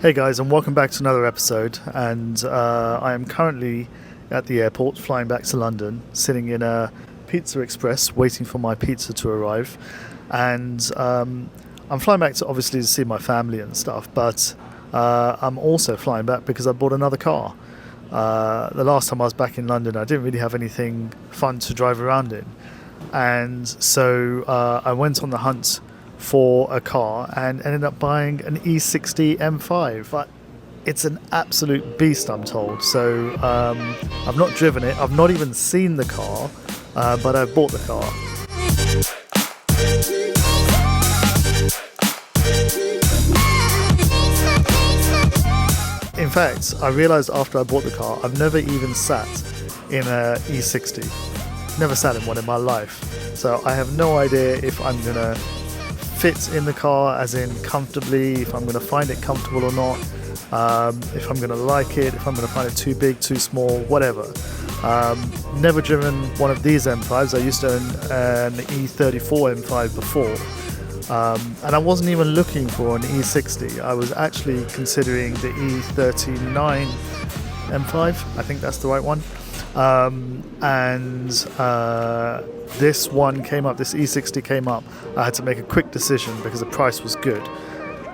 Hey guys, and welcome back to another episode. And I am currently at the airport flying back to London, sitting in a Pizza Express waiting for my pizza to arrive. And I'm flying back to obviously to see my family and stuff, but I'm also flying back because I bought another car. The last time I was back in London, I didn't really have anything fun to drive around in. And so I went on the hunt for a car and ended up buying an E60 M5, but it's an absolute beast, I'm told. So I've not driven it, I've not even seen the car, but I've bought the car. In fact, I realized after I bought the car, I've never even sat in a E60. Never sat in one in my life. So I have no idea if I'm gonna fit in the car, as in comfortably, if I'm going to find it comfortable or not, if I'm going to like it, if I'm going to find it too big, too small, whatever. Never driven one of these M5s. I used to own an E34 M5 before, and I wasn't even looking for an E60. I was actually considering the E39 M5. I think that's the right one. This one came up, this E60 came up. I had to make a quick decision because the price was good.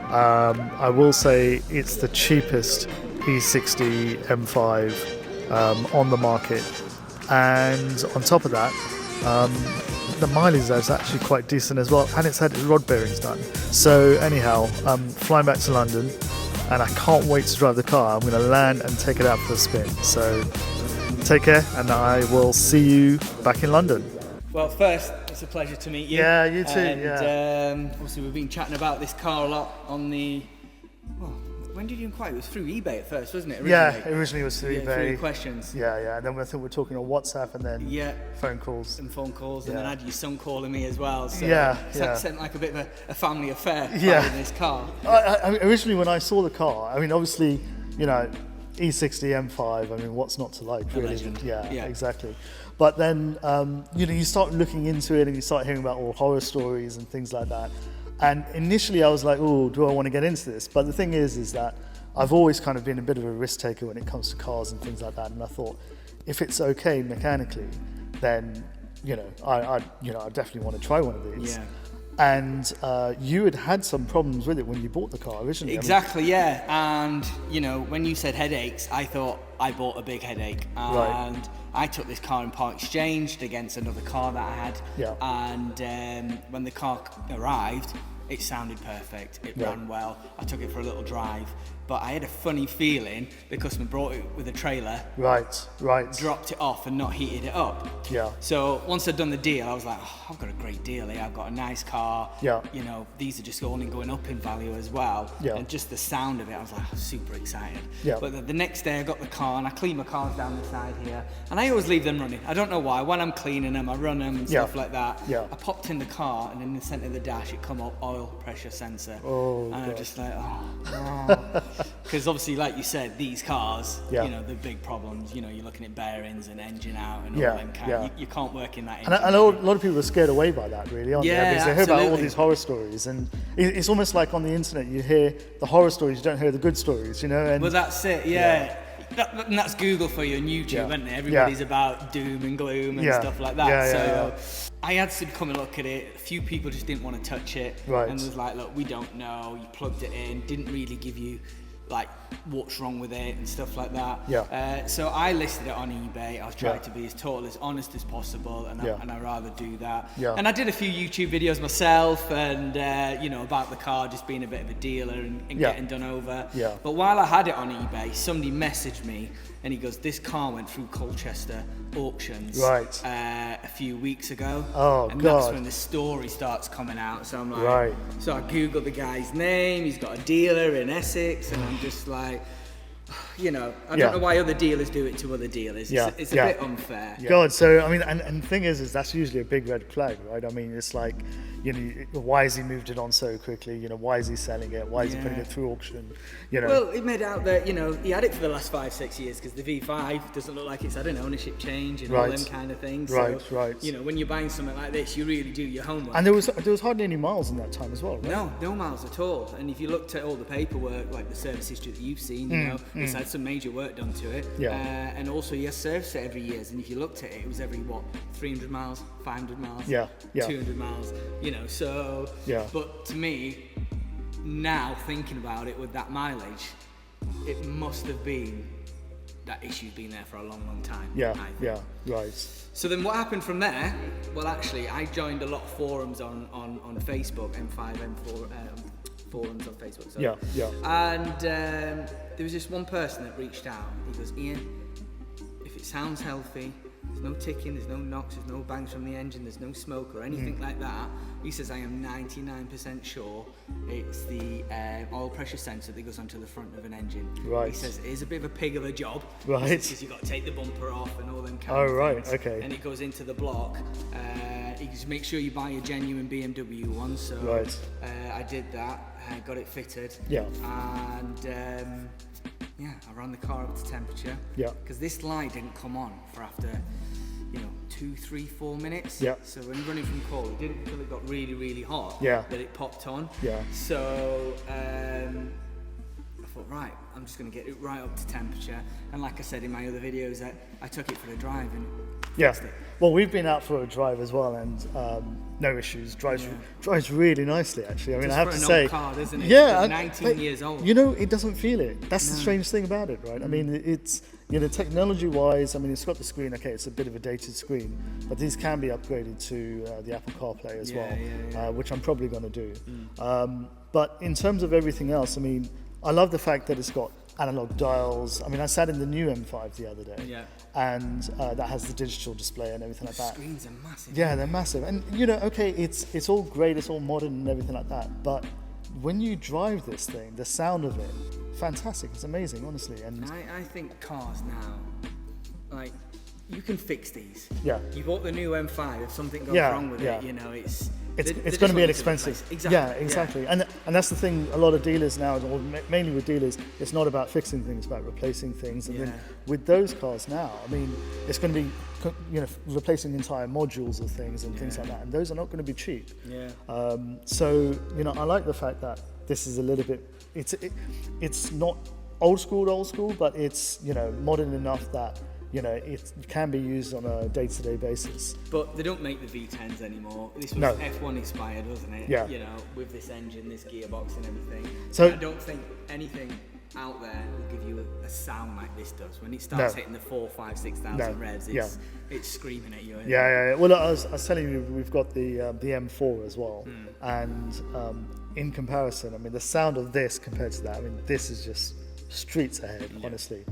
I will say it's the cheapest E60 M5 on the market, and on top of that, the mileage is actually quite decent as well, and it's had its rod bearings done. So anyhow, I'm flying back to London and I can't wait to drive the car. I'm going to land and take it out for a spin. So take care, and I will see you back in London. Well, first, it's a pleasure to meet you. Yeah, you too. And obviously, we've been chatting about this car a lot on the. Well, when did you inquire? It was through eBay at first, wasn't it? Originally it was through eBay. Through questions. Yeah. And then I think we're talking on WhatsApp, and then phone calls. And phone calls, and then I had your son calling me as well. So it sent like a bit of a family affair. Yeah. In this car. I mean, originally, when I saw the car, I mean, obviously, you know, E60 M5. I mean, what's not to like, really? Legend. Yeah, exactly. But then, you start looking into it and you start hearing about all horror stories and things like that. And initially I was like, oh, do I want to get into this? But the thing is that I've always kind of been a bit of a risk taker when it comes to cars and things like that. And I thought, if it's okay mechanically, then, I definitely want to try one of these. Yeah. And you had some problems with it when you bought the car originally. Exactly, yeah. And, when you said headaches, I thought I bought a big headache. And I took this car and part exchanged against another car that I had. Yeah. And when the car arrived, it sounded perfect. It ran well. I took it for a little drive. But I had a funny feeling because we brought it with a trailer. Right. Dropped it off and not heated it up. Yeah. So once I'd done the deal, I was like, I've got a great deal here. I've got a nice car. Yeah. These are just only going up in value as well. Yeah. And just the sound of it, I was like, I'm super excited. Yeah. But the next day I got the car and I clean my cars down the side here. And I always leave them running. I don't know why. When I'm cleaning them, I run them and stuff like that. Yeah. I popped in the car and in the centre of the dash, it come up oil pressure sensor. Oh, and God. I'm just like, because obviously, like you said, these cars, the big problems, you're looking at bearings and engine out and all them kind you can't work in that engine. And a lot of people are scared away by that, really, aren't they? Because they hear about all these horror stories, and it's almost like on the internet, you hear the horror stories, you don't hear the good stories, And, well, that's it, and that's Google for you on YouTube, isn't it? Everybody's about doom and gloom and stuff like that. I had to come and look at it. A few people just didn't want to touch it. Right. And was like, look, we don't know. You plugged it in, didn't really give you like what's wrong with it and stuff like that. So I listed it on eBay. I was trying to be as total as honest as possible, and I'd rather do that. And I did a few YouTube videos myself, and about the car just being a bit of a dealer and getting done over. But while I had it on eBay, somebody messaged me and he goes, this car went through Colchester auctions a few weeks ago. And that's when the story starts coming out. So I'm like, so I Googled the guy's name. He's got a dealer in Essex, and I'm just like, I don't know why other dealers do it to other dealers. It's a bit unfair. God, so I mean, and the thing is that's usually a big red flag, right? I mean, it's like, why has he moved it on so quickly? Why is he selling it? Why is he putting it through auction? Well, it made out that, he had it for the last 5-6 years because the V5 doesn't look like it's had an ownership change and all them kind of things. Right. When you're buying something like this, you really do your homework. And there was hardly any miles in that time as well, right? No miles at all. And if you looked at all the paperwork, like the service history that you've seen, it's had some major work done to it. Yeah. And also, you service it every year. And if you looked at it, it was every 300 miles, 500 miles, 200 miles. So. Yeah. But to me, now thinking about it with that mileage, it must have been that issue's been there for a long time. Yeah. Right. So then what happened from there? Well, actually, I joined a lot of forums on Facebook, M5, M4 forums on Facebook. Sorry. Yeah. And there was just one person that reached out. He goes, Ian, if it sounds healthy, there's no ticking, there's no knocks, there's no bangs from the engine, there's no smoke or anything like that. He says, I am 99% sure it's the oil pressure sensor that goes onto the front of an engine. Right. He says, it is a bit of a pig of a job. Right. Because you've got to take the bumper off and all them kind of things. Right, okay. And it goes into the block. He goes, make sure you buy a genuine BMW one. So I did that, got it fitted. Yeah. And I ran the car up to temperature. Yeah. Because this light didn't come on for after, 2, 3, 4 minutes. Yeah. So when running from coal, it didn't until it got really, really hot that it popped on. Yeah. So I thought, right, I'm just going to get it right up to temperature. And like I said in my other videos, I took it for a drive and fixed it. Well, we've been out for a drive as well, and no issues. Drives really nicely, actually. I mean, just I have for to an say, old car, isn't it? Yeah, it's 19 years old. It doesn't feel it. That's the strange thing about it, right? I mean, it's technology-wise. I mean, it's got the screen. Okay, it's a bit of a dated screen, but these can be upgraded to the Apple CarPlay as well, which I'm probably going to do. But in terms of everything else, I mean, I love the fact that it's got analog dials. I mean, I sat in the new M5 the other day, and that has the digital display and everything like that. The screens are massive. Yeah, they're massive, and okay, it's all great, it's all modern and everything like that. But when you drive this thing, the sound of it, fantastic. It's amazing, honestly. And I think cars now, like, you can fix these. Yeah. You bought the new M5. If something goes wrong with it, it's going to be an expensive. Exactly. Yeah, exactly. Yeah. And that's the thing. A lot of dealers now, or mainly with dealers, it's not about fixing things, it's about replacing things. And then with those cars now, I mean, it's going to be replacing entire modules of things and things like that. And those are not going to be cheap. Yeah. So I like the fact that this is a little bit. It's not old school, but it's modern enough that. It can be used on a day-to-day basis. But they don't make the V10s anymore. This was F1 inspired, wasn't it? Yeah. With this engine, this gearbox and everything. So I don't think anything out there will give you a sound like this does. When it starts hitting the 4,000, 5,000, 6,000 revs, it's screaming at you. Yeah. Well, I was telling you, we've got the M4 as well. And in comparison, I mean, the sound of this compared to that, I mean, this is just streets ahead, honestly.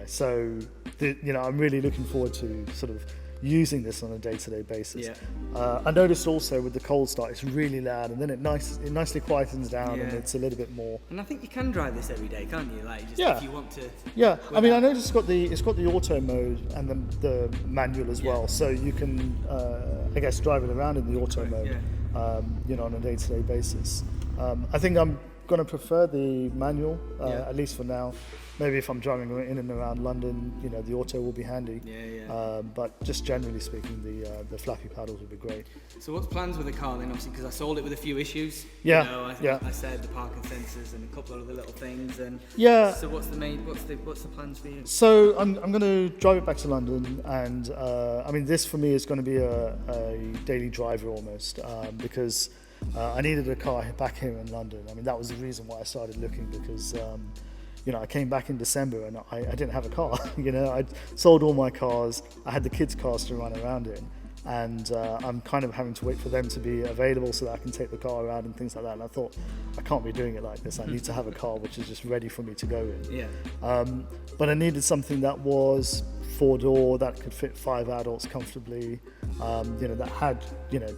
So I'm really looking forward to sort of using this on a day-to-day basis. Yeah. I noticed also with the cold start, it's really loud, and then it nicely quietens down, and it's a little bit more. And I think you can drive this every day, can't you? Like, just if you want to. Yeah. I mean, I noticed it's got the auto mode and the manual as well, so you can I guess drive it around in the auto mode. On a day-to-day basis. I think I'm going to prefer the manual, at least for now. Maybe if I'm driving in and around London, the auto will be handy. But just generally speaking, the flappy paddles would be great. So what's plans with the car then? Obviously, because I sold it with a few issues. I said the parking sensors and a couple of other little things. And so what's the plans for you? So I'm going to drive it back to London, and I mean, this for me is going to be a daily driver almost, because I needed a car back here in London. I mean, that was the reason why I started looking, because I came back in December and I didn't have a car. I'd sold all my cars. I had the kids' cars to run around in, and I'm kind of having to wait for them to be available so that I can take the car around and things like that. And I thought, I can't be doing it like this. I need to have a car which is just ready for me to go in. But I needed something that was 4-door, that could fit 5 adults comfortably, that had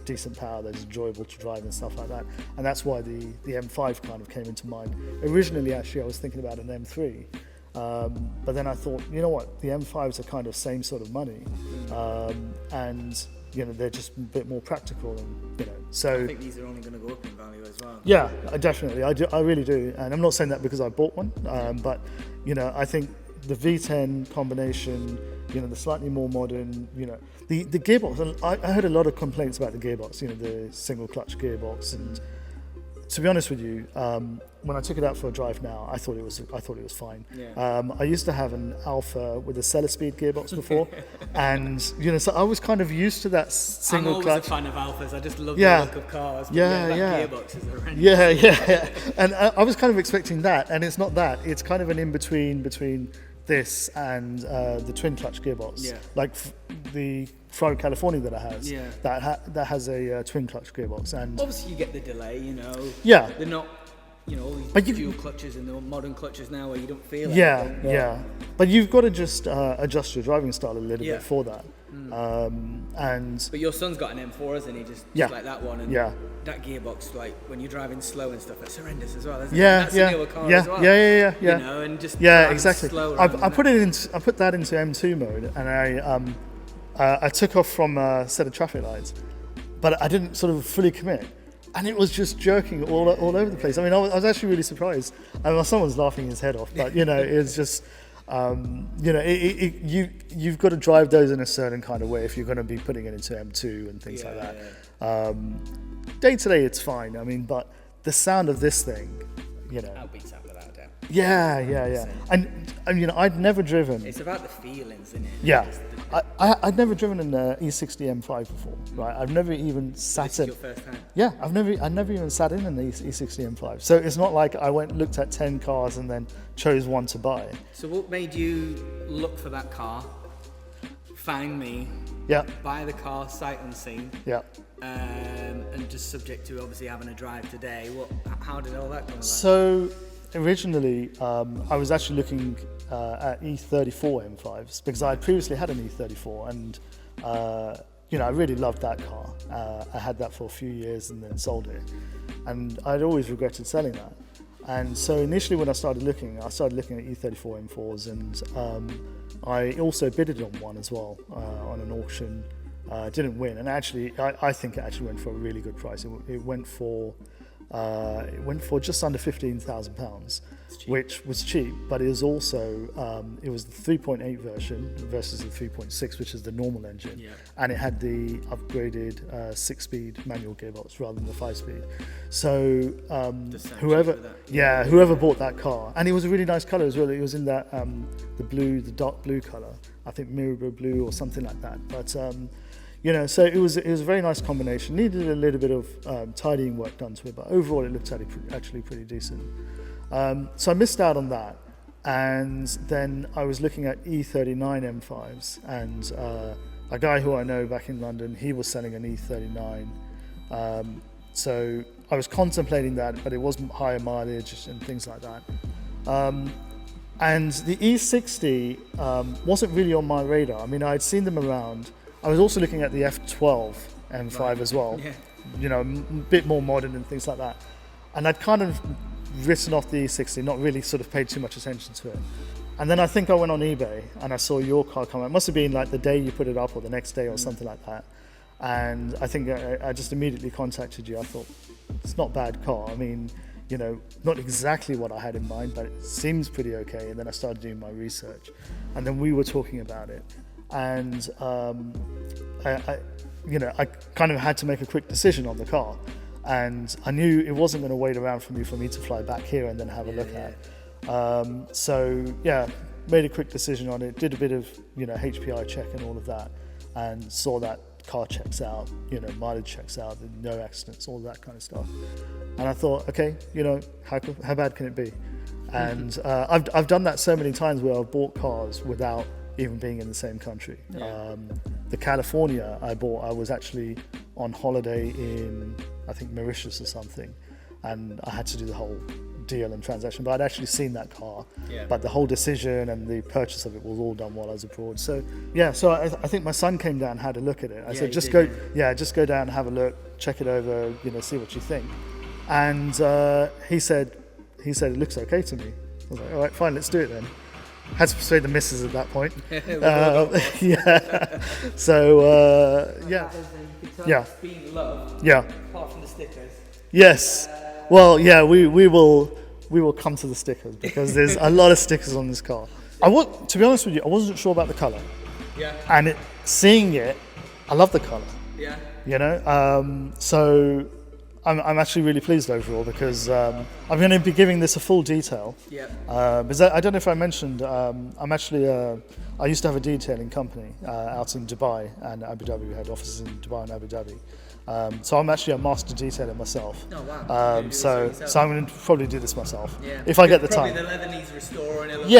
decent power, that's enjoyable to drive and stuff like that. And that's why the M5 kind of came into mind. Originally, actually, I was thinking about an M3, but then I thought, you know what, the M5s are kind of same sort of money, and they're just a bit more practical, and so I think these are only going to go up in value as well. Yeah, definitely, I really do, and I'm not saying that because I bought one, but I think the V10 combination, the slightly more modern, the gearbox. And I heard a lot of complaints about the gearbox, the single clutch gearbox, and to be honest with you, when I took it out for a drive now, I thought it was fine. Yeah. I used to have an Alpha with a cellar speed gearbox before, and so I was kind of used to that single clutch. I'm always a fan of Alphas. I just love the look of cars. But that gearbox is horrendous. Yeah. And I was kind of expecting that, and it's not that. It's kind of an in between this and the twin clutch gearbox, like the Ferrari California that I has. That has a twin clutch gearbox, and obviously you get the delay. They're not. All these dual clutches and the modern clutches now where you don't feel anything. But you've got to just adjust your driving style a little bit for that. But your son's got an M4, hasn't he? Just like that one. And that gearbox, like when you're driving slow and stuff, it's horrendous as well, isn't it? That's a newer car as well. Yeah. And just exactly. Slow I put that into M2 mode, and I took off from a set of traffic lights, but I didn't sort of fully commit. And it was just jerking all over the place. I mean, I was actually really surprised. I mean, someone was laughing his head off, but it's just, you've got to drive those in a certain kind of way if you're going to be putting it into M2 and things like that. Day to day, it's fine. I mean, but the sound of this thing, outbeats that without a doubt. Yeah. And I'd never driven. It's about the feelings, isn't it? Yeah. I'd never driven an E60 M5 before, right? I've never even sat in. Your first time? Yeah, I've never even sat in an E60 M5. So it's not like I looked at 10 cars and then chose one to buy. So what made you look for that car, find me, buy the car sight unseen, and just subject to obviously having a drive today? How did all that come about? So originally, I was actually looking at E34 M5s because I had previously had an E34, and I really loved that car. I had that for a few years and then sold it, and I'd always regretted selling that. And so initially when I started looking at E34 M4s, and I also bidded on one as well on an auction. Didn't win, and actually I think it actually went for a really good price. It went for just under £15,000, which was cheap, but it was also it was the 3.8 version versus the 3.6, which is the normal engine, and it had the upgraded 6-speed manual gearbox rather than the 5-speed. So whoever bought that car, and it was a really nice color as well. It was in that the dark blue color, I think Mirabelle blue or something like that. But so it was a very nice combination. Needed a little bit of tidying work done to it, but overall it looked actually pretty decent. So I missed out on that, and then I was looking at E39 M5s, and a guy who I know back in London, he was selling an E39. So I was contemplating that, but it wasn't higher mileage and things like that. And the E60 wasn't really on my radar. I mean, I'd seen them around. I was also looking at the F12 M5 as well, a bit more modern and things like that. And I'd kind of written off the E60, not really sort of paid too much attention to it. And then I think I went on eBay and I saw your car come out. It must have been like the day you put it up or the next day or something like that. And I think I just immediately contacted you. I thought, it's not a bad car. I mean, not exactly what I had in mind, but it seems pretty okay. And then I started doing my research, and then we were talking about it. And I kind of had to make a quick decision on the car, and I knew it wasn't going to wait around for me to fly back here and then have a look at. Made a quick decision on it. Did a bit of HPI check and all of that, and saw that car checks out, mileage checks out, no accidents, all that kind of stuff. And I thought, okay, how bad can it be? And I've done that so many times where I've bought cars without even being in the same country. The California I bought, I was actually on holiday in, I think, Mauritius or something, and I had to do the whole deal and transaction, but I'd actually seen that car, but the whole decision and the purchase of it was all done while I was abroad. So I think my son came down and had a look at it. I said, just go down and have a look, check it over, see what you think. And he said it looks okay to me. I was like, all right, fine, let's do it then. had to persuade the missus at that point. Yeah. So yeah. Being loved. Yeah. Apart from the stickers. Yes. Well, yeah. We will come to the stickers because there's a lot of stickers on this car. To be honest with you, I wasn't sure about the color. Yeah. And seeing it, I love the color. Yeah. You know. So I'm actually really pleased overall because I'm going to be giving this a full detail. Yeah. Because I don't know if I mentioned, I used to have a detailing company out in Dubai and Abu Dhabi. We had offices in Dubai and Abu Dhabi. So I'm actually a master detailer myself. Oh wow. So I'm going to probably do this myself yeah. if I get the time. Probably the leather needs restoring a little bit.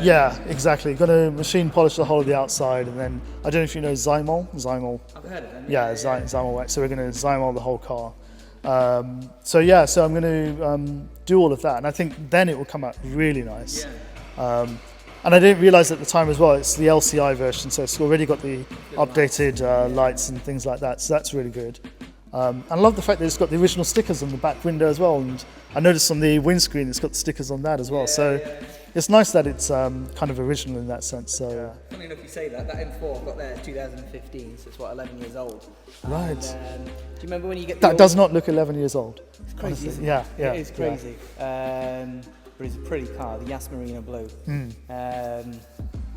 Yeah, exactly. Going to machine polish the whole of the outside, and then I don't know if you know Zymol. I've heard of them. Zymol wax. So we're going to Zymol the whole car. So I'm going to do all of that, and I think then it will come out really nice. Yeah. And I didn't realize at the time as well, it's the LCI version, so it's already got the updated lights and things like that, so that's really good. And I love the fact that it's got the original stickers on the back window as well, and I noticed on the windscreen it's got the stickers on that as well, it's nice that it's kind of original in that sense. So funny enough you say that M4 I got there in 2015, so it's 11 years old. Right. And, do you remember when you get that does not look 11 years old. It's crazy, isn't it? Yeah. It is crazy. But it's a pretty car, the Yas Marina Blue.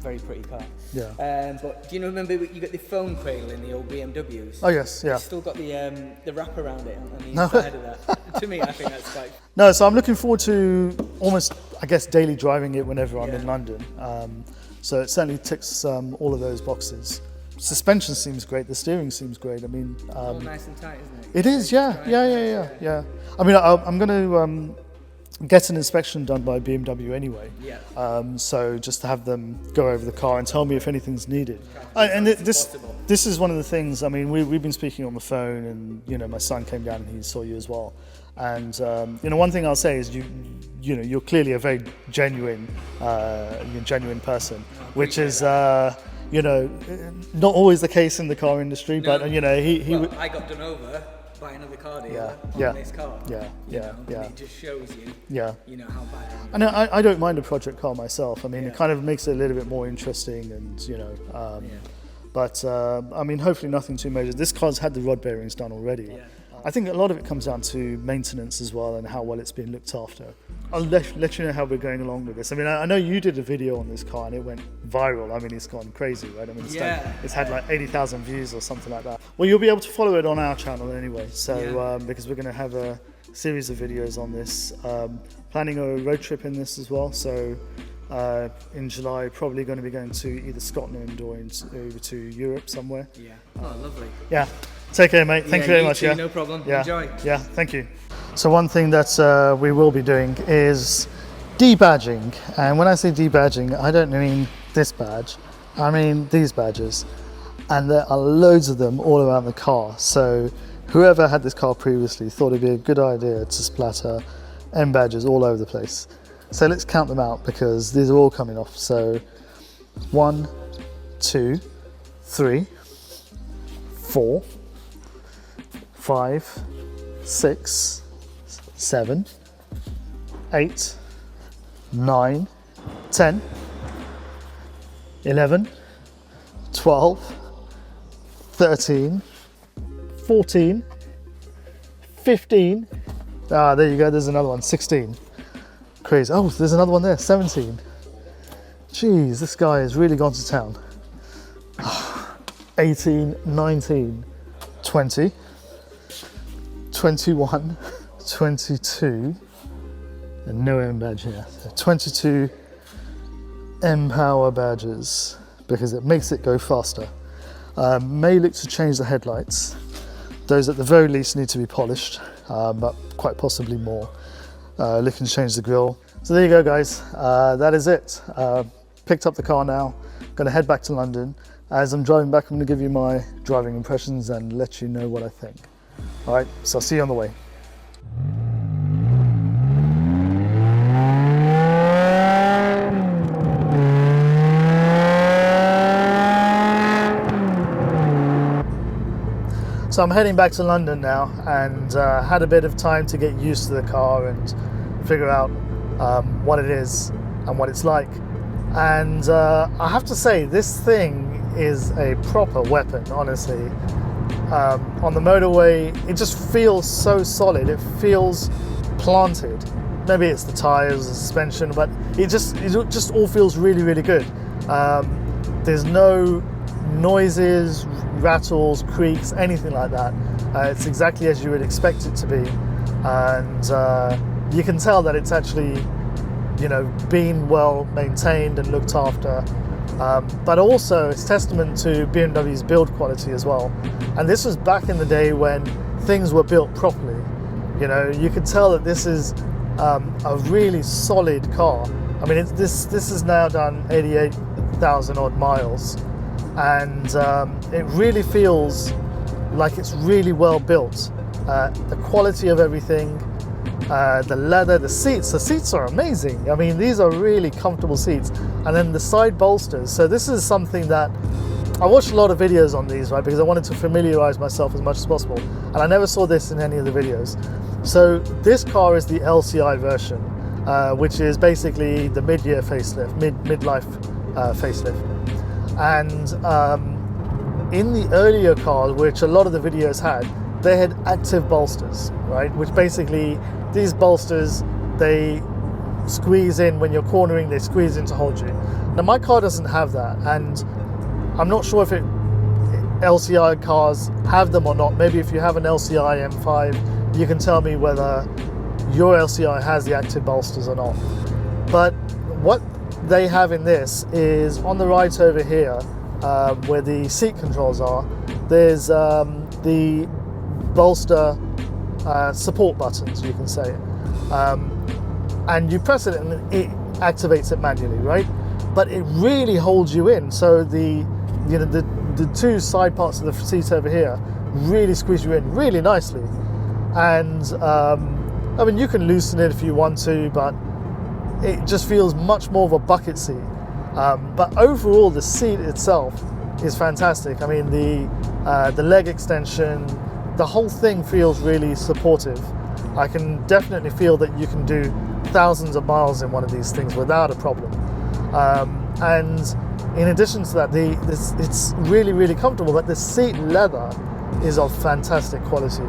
Very pretty car. Yeah. But do you remember you got the phone cradle in the old BMWs? Oh yes, yeah. It's still got the wrap around it on the inside of that. To me, I think that's quite. No, so I'm looking forward to almost, I guess, daily driving it whenever I'm in London. So it certainly ticks all of those boxes. Suspension seems great. The steering seems great. I mean, all nice and tight, isn't it? It is, yeah. I mean, I'm going to get an inspection done by BMW anyway. Yeah. So just to have them go over the car and tell me if anything's needed. And this is one of the things. I mean, we've been speaking on the phone, and my son came down and he saw you as well. And one thing I'll say is you're clearly a very genuine person, which is not always the case in the car industry. No. But I got done over by another car dealer on this car. It just shows you. How bad. And I don't mind a project car myself. I mean, it kind of makes it a little bit more interesting, and But I mean, hopefully nothing too major. This car's had the rod bearings done already. Yeah. I think a lot of it comes down to maintenance as well and how well it's been looked after. I'll let you know how we're going along with this. I mean, I know you did a video on this car and it went viral. I mean, it's gone crazy, right? I mean, it's had like 80,000 views or something like that. Well, you'll be able to follow it on our channel anyway. So because we're going to have a series of videos on this. Planning a road trip in this as well. So in July, probably going to be going to either Scotland or over to Europe somewhere. Yeah. Oh, lovely. Yeah. Take care, mate. Thank you very much. Too, no problem. Yeah. Enjoy. Yeah, thank you. So one thing that we will be doing is debadging. And when I say debadging, I don't mean this badge. I mean these badges. And there are loads of them all around the car. So whoever had this car previously thought it'd be a good idea to splatter M badges all over the place. So let's count them out because these are all coming off. So 1, 2, 3, 4, 5, 6, 7, 8, 9, 10, 11, 12, 13, 14, 15. Ah, there you go, there's another one, 16. Crazy. Oh, there's another one there, 17. Jeez, this guy has really gone to town. 18, 19, 20, 21, 22, and no M badge here. So 22 M power badges because it makes it go faster. May look to change the headlights. Those at the very least need to be polished, but quite possibly more. Looking to change the grille. So there you go, guys. That is it. Picked up the car now. Going to head back to London. As I'm driving back, I'm going to give you my driving impressions and let you know what I think. All right, so I'll see you on the way. So I'm heading back to London now and had a bit of time to get used to the car and figure out what it is and what it's like. And I have to say, this thing is a proper weapon, honestly. On the motorway, it just feels so solid. It feels planted. Maybe it's the tires, the suspension, but it just all feels really, really good. There's no noises, rattles, creaks, anything like that. It's exactly as you would expect it to be, and you can tell that it's actually, you know, been well maintained and looked after. But also it's testament to BMW's build quality as well. And this was back in the day when things were built properly. You know, you could tell that this is a really solid car. I mean, this is now done 88,000 odd miles, and it really feels like it's really well built. The quality of everything, the leather, the seats are amazing. I mean, these are really comfortable seats. And then the side bolsters. So this is something that I watched a lot of videos on these, right, because I wanted to familiarize myself as much as possible, and I never saw this in any of the videos. So this car is the LCI version, which is basically the mid-year facelift, midlife facelift. And in the earlier cars, which a lot of the videos had, they had active bolsters, right? Which basically, these bolsters, they squeeze in when you're cornering, they squeeze in to hold you. Now my car doesn't have that, and I'm not sure if LCI cars have them or not. Maybe if you have an LCI M5, you can tell me whether your LCI has the active bolsters or not. But what they have in this is on the right over here, where the seat controls are, there's the bolster support buttons, you can say, and you press it and it activates it manually, right? But it really holds you in. So the two side parts of the seat over here really squeeze you in really nicely. And I mean, you can loosen it if you want to, but it just feels much more of a bucket seat. But overall, the seat itself is fantastic. I mean, the leg extension, the whole thing feels really supportive. I can definitely feel that you can do thousands of miles in one of these things without a problem. And in addition to that, it's really, really comfortable, but the seat leather is of fantastic quality.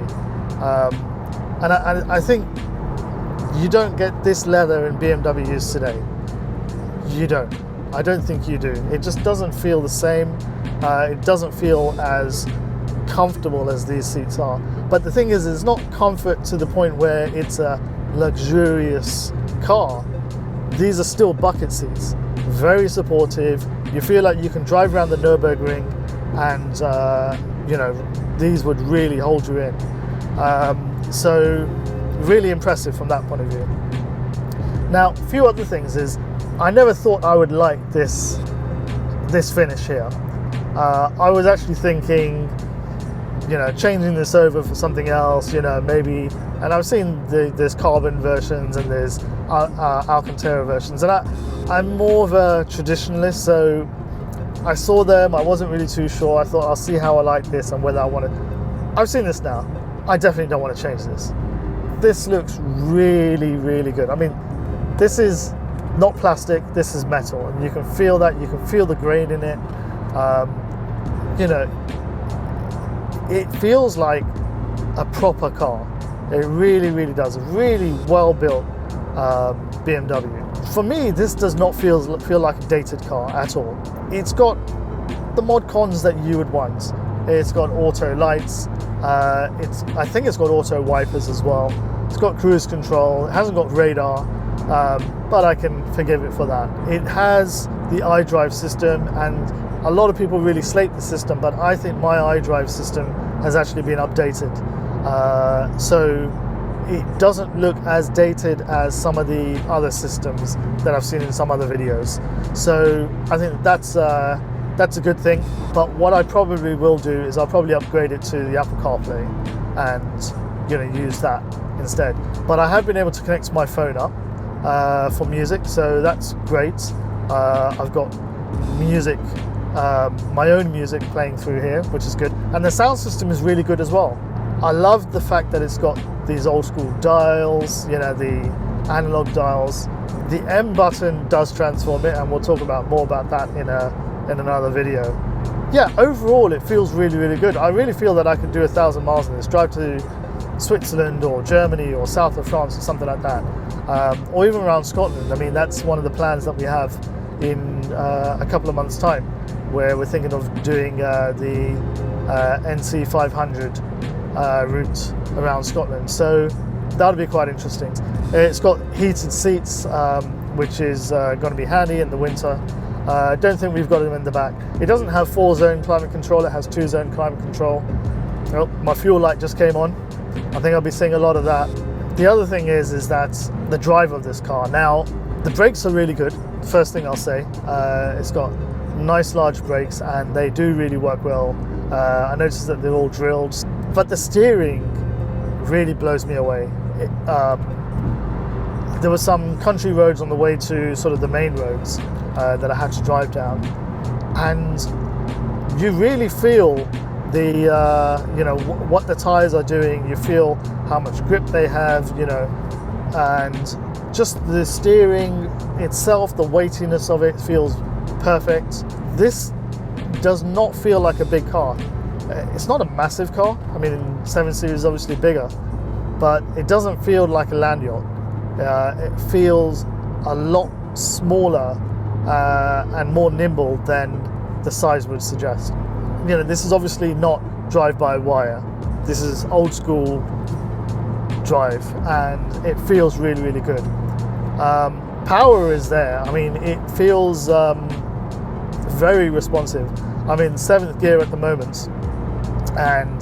And I think you don't get this leather in BMWs today. You don't. I don't think you do. It just doesn't feel the same. It doesn't feel as comfortable as these seats are. But the thing is, it's not comfort to the point where it's a luxurious car. These are still bucket seats. Very supportive. You feel like you can drive around the Nürburgring, and you know, these would really hold you in. So really impressive from that point of view. Now, a few other things is, I never thought I would like this finish here. I was actually thinking, you know, changing this over for something else, you know, maybe, and I've seen there's carbon versions and there's Alcantara versions, and I'm more of a traditionalist, so I saw them, I wasn't really too sure. I thought I'll see how I like this and whether I want to. I've seen this now. I definitely don't want to change this. This looks really, really good. I mean, this is not plastic, this is metal, and you can feel that, you can feel the grain in it. You know, it feels like a proper car. It really, really does. A really well built BMW. For me, this does not feel like a dated car at all. It's got the mod cons that you would want. It's got auto lights. I think it's got auto wipers as well. It's got cruise control. It hasn't got radar, but I can forgive it for that. It has the iDrive system, and a lot of people really slate the system, but I think my iDrive system has actually been updated. So it doesn't look as dated as some of the other systems that I've seen in some other videos. So I think that's a good thing. But what I probably will do is I'll probably upgrade it to the Apple CarPlay and, you know, use that instead. But I have been able to connect my phone up for music, so that's great. I've got music, my own music playing through here, which is good. And the sound system is really good as well. I love the fact that it's got these old school dials, you know, the analog dials. The M button does transform it, and we'll talk about more about that in another video. Yeah, overall it feels really, really good. I really feel that I could do 1,000 miles in this, drive to Switzerland or Germany or south of France or something like that, or even around Scotland. I mean, that's one of the plans that we have in a couple of months' time, where we're thinking of doing the NC 500 route around Scotland. So that'll be quite interesting. It's got heated seats, which is going to be handy in the winter. I don't think we've got them in the back. It doesn't have 4-zone climate control, it has 2-zone climate control. Oh, my fuel light just came on. I think I'll be seeing a lot of that. The other thing is that the drive of this car. Now, the brakes are really good, first thing I'll say. It's got nice large brakes and they do really work well. I noticed that they're all drilled, but the steering really blows me away. There were some country roads on the way to sort of the main roads that I had to drive down, and you really feel the what the tires are doing. You feel how much grip they have, and just the steering itself, the weightiness of it feels perfect. This does not feel like a big car. It's not a massive car. I mean, 7 Series is obviously bigger, but it doesn't feel like a land yacht. It feels a lot smaller and more nimble than the size would suggest. This is obviously not drive-by-wire. This is old school drive, and it feels really, really good. Power is there. I mean, it feels very responsive. I'm in 7th gear at the moment, and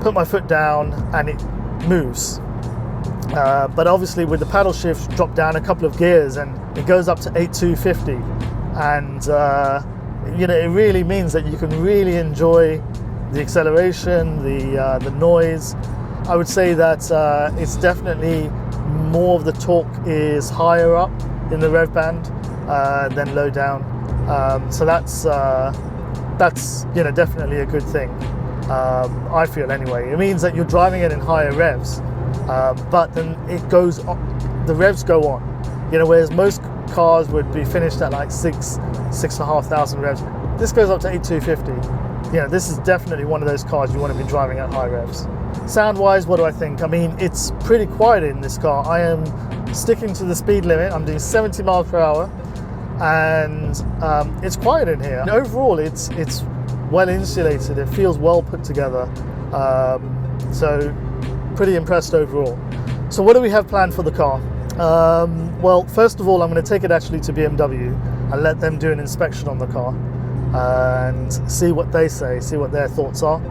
put my foot down and it moves. But obviously with the paddle shift, drop down a couple of gears and it goes up to 8250, and it really means that you can really enjoy the acceleration, the noise. I would say that it's definitely more of the torque is higher up in the rev band than low down. So that's definitely a good thing. I feel anyway. It means that you're driving it in higher revs, but then it goes up, the revs go on. Whereas most cars would be finished at like 6,500 revs. This goes up to 8,250. This is definitely one of those cars you want to be driving at high revs. Sound-wise, what do I think? I mean, it's pretty quiet in this car. I am sticking to the speed limit. I'm doing 70 miles per hour, and it's quiet in here. And overall, it's well insulated. It feels well put together. So pretty impressed overall. So what do we have planned for the car? Well, first of all, I'm going to take it actually to BMW and let them do an inspection on the car and see what they say, see what their thoughts are.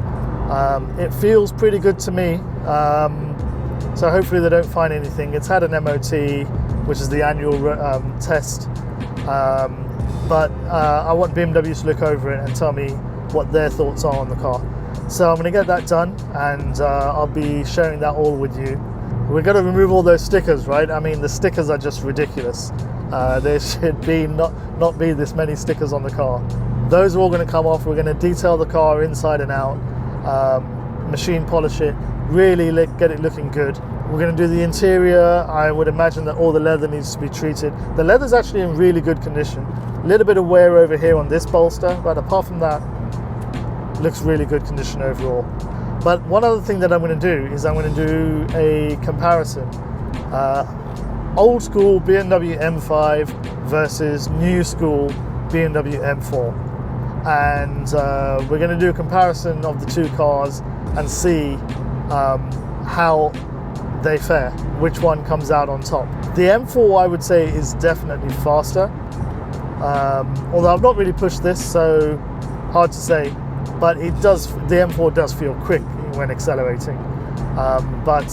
It feels pretty good to me, so hopefully they don't find anything. It's had an MOT, which is the annual test, but I want BMW to look over it and tell me what their thoughts are on the car. So I'm going to get that done, and I'll be sharing that all with you. We're going to remove all those stickers, right? I mean, the stickers are just ridiculous. There should be not be this many stickers on the car. Those are all going to come off. We're going to detail the car inside and out, machine polish it, really get it looking good. We're going to do the interior. I would imagine that all the leather needs to be treated. The leather's actually in really good condition. A little bit of wear over here on this bolster, but apart from that, looks really good condition overall. But one other thing that I'm going to do is I'm going to do a comparison. Old school BMW M5 versus new school BMW M4. And we're going to do a comparison of the two cars and see how they fare, which one comes out on top. The M4, I would say, is definitely faster. Although I've not really pushed this, so hard to say. But the M4 does feel quick when accelerating. But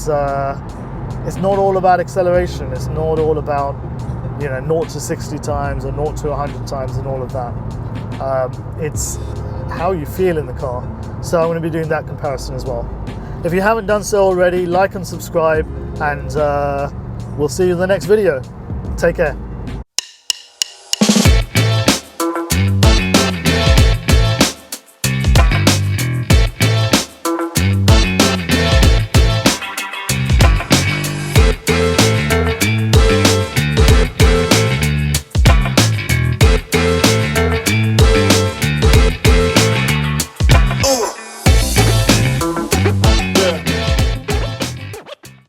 it's not all about acceleration. It's not all about 0 to 60 times or 0 to 100 times and all of that. It's how you feel in the car. So I'm going to be doing that comparison as well. If you haven't done so already, like and subscribe, and we'll see you in the next video. Take care.